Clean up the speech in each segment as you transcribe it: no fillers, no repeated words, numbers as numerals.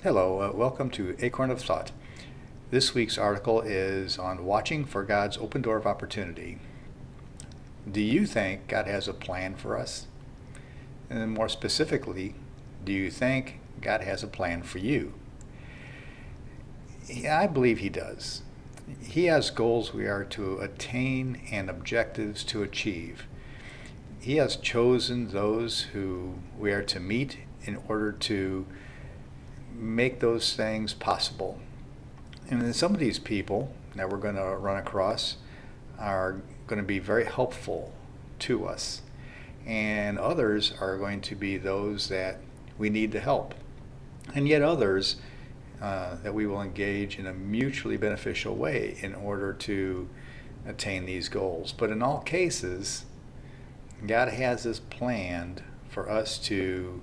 Hello, welcome to Acorn of Thought. This week's article is on watching for God's open door of opportunity. Do you think God has a plan for us? And more specifically, do you think God has a plan for you? Yeah, I believe He does. He has goals we are to attain and objectives to achieve. He has chosen those who we are to meet in order to make those things possible. And then some of these people that we're going to run across are going to be very helpful to us, and others are going to be those that we need to help, and yet others that we will engage in a mutually beneficial way in order to attain these goals. But in all cases, God has this planned for us to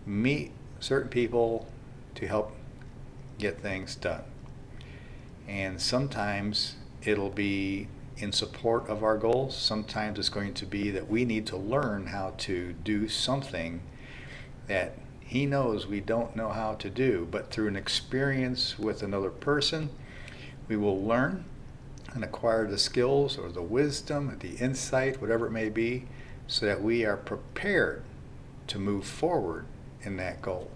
meet certain people to help get things done. And sometimes it'll be in support of our goals. Sometimes it's going to be that we need to learn how to do something that He knows we don't know how to do, but through an experience with another person, we will learn and acquire the skills or the wisdom or the insight, whatever it may be, so that we are prepared to move forward in that goal.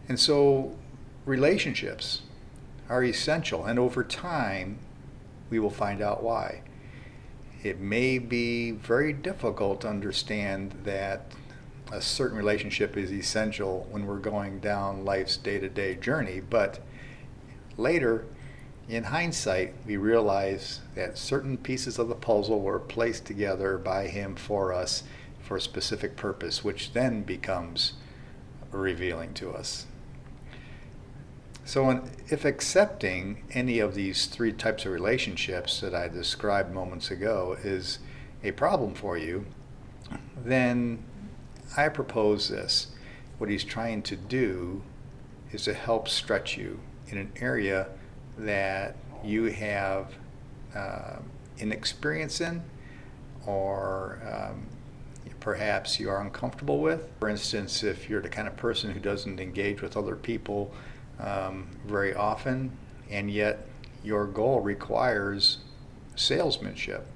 And so relationships are essential, and over time we will find out why. It may be very difficult to understand that a certain relationship is essential when we're going down life's day-to-day journey, but later, in hindsight, we realize that certain pieces of the puzzle were placed together by Him for us for a specific purpose, which then becomes revealing to us. So if accepting any of these three types of relationships that I described moments ago is a problem for you, then I propose this. What He's trying to do is to help stretch you in an area that you have inexperience in, or perhaps you are uncomfortable with. For instance, if you're the kind of person who doesn't engage with other people very often, and yet your goal requires salesmanship,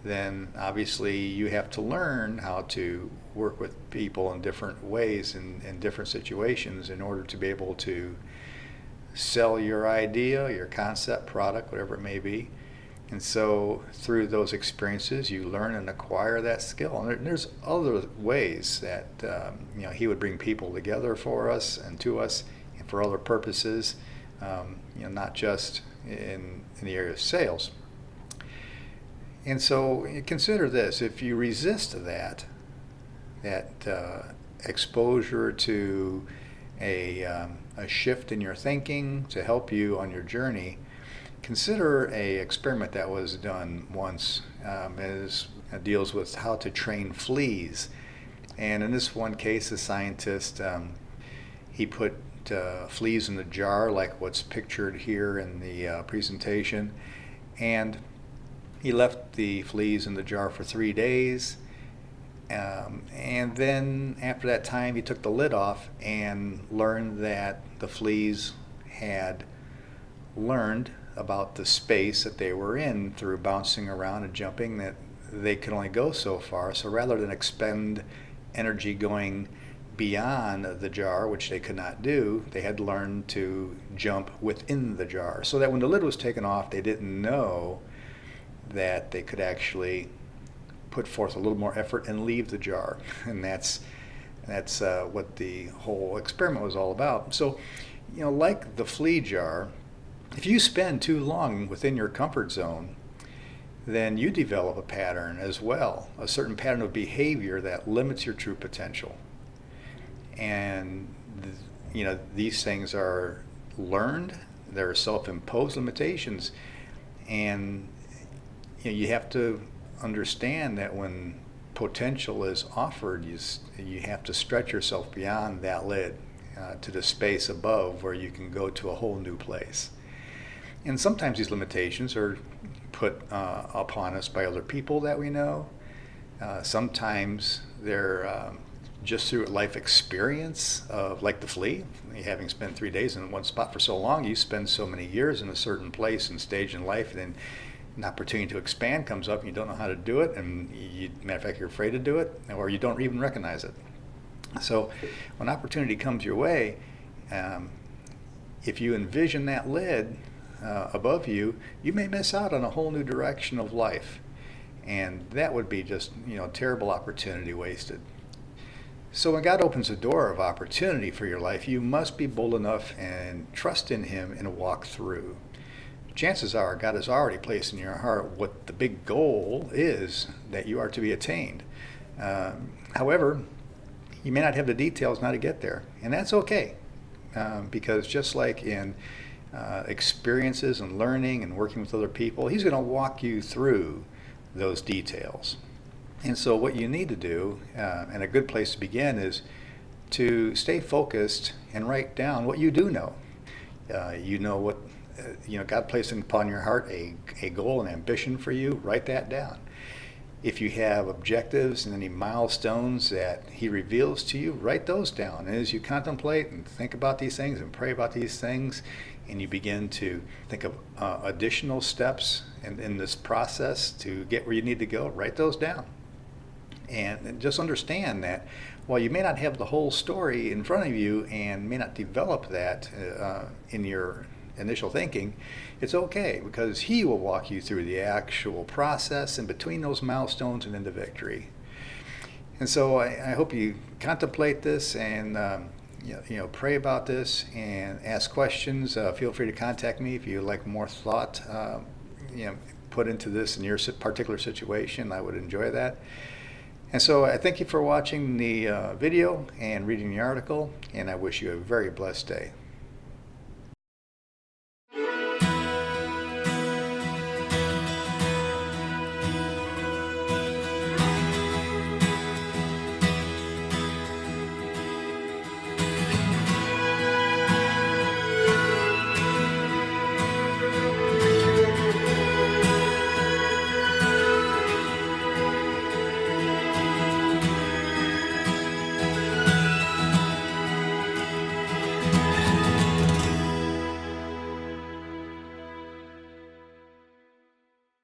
then obviously you have to learn how to work with people in different ways and in different situations in order to be able to sell your idea, your concept, product, whatever it may be. And so through those experiences, you learn and acquire that skill. And there's other ways that He would bring people together for us and to us and for other purposes, not just in the area of sales. And so consider this: if you resist that exposure to a shift in your thinking to help you on your journey, consider a experiment that was done once. It deals with how to train fleas. And in this one case, the scientist, he put fleas in a jar like what's pictured here in the presentation, and he left the fleas in the jar for 3 days. And then after that time, he took the lid off and learned that the fleas had learned about the space that they were in through bouncing around and jumping, that they could only go so far. So rather than expend energy going beyond the jar, which they could not do, they had learned to jump within the jar, so that when the lid was taken off, they didn't know that they could actually put forth a little more effort and leave the jar. And that's what the whole experiment was all about. So, like the flea jar, if you spend too long within your comfort zone, then you develop a pattern as well, a certain pattern of behavior that limits your true potential. And these things are learned, they're self-imposed limitations, and you have to understand that when potential is offered, you have to stretch yourself beyond that lid to the space above, where you can go to a whole new place. And sometimes these limitations are put upon us by other people that we know. Sometimes they're just through life experience of, like the flea, having spent 3 days in one spot for so long, you spend so many years in a certain place and stage in life, and then an opportunity to expand comes up and you don't know how to do it, and matter of fact, you're afraid to do it, or you don't even recognize it. So when opportunity comes your way, if you envision that lid above you, you may miss out on a whole new direction of life. And that would be just, terrible opportunity wasted. So when God opens a door of opportunity for your life, you must be bold enough and trust in Him and walk through. Chances are God has already placed in your heart what the big goal is that you are to be attained. However, you may not have the details how to get there, and that's okay. Because just like in experiences and learning and working with other people, He's going to walk you through those details. And so what you need to do, and a good place to begin, is to stay focused and write down what you do know. You know what God placed upon your heart, a goal, an ambition for you. Write that down. If you have objectives and any milestones that He reveals to you, write those down. And as you contemplate and think about these things and pray about these things, and you begin to think of additional steps in this process to get where you need to go, write those down. And just understand that while you may not have the whole story in front of you and may not develop that in your initial thinking, it's okay, because He will walk you through the actual process in between those milestones and into victory. And so I hope you contemplate this and pray about this and ask questions. Feel free to contact me if you like more thought put into this in your particular situation. I would enjoy that. And so I thank you for watching the video and reading the article, and I wish you a very blessed day.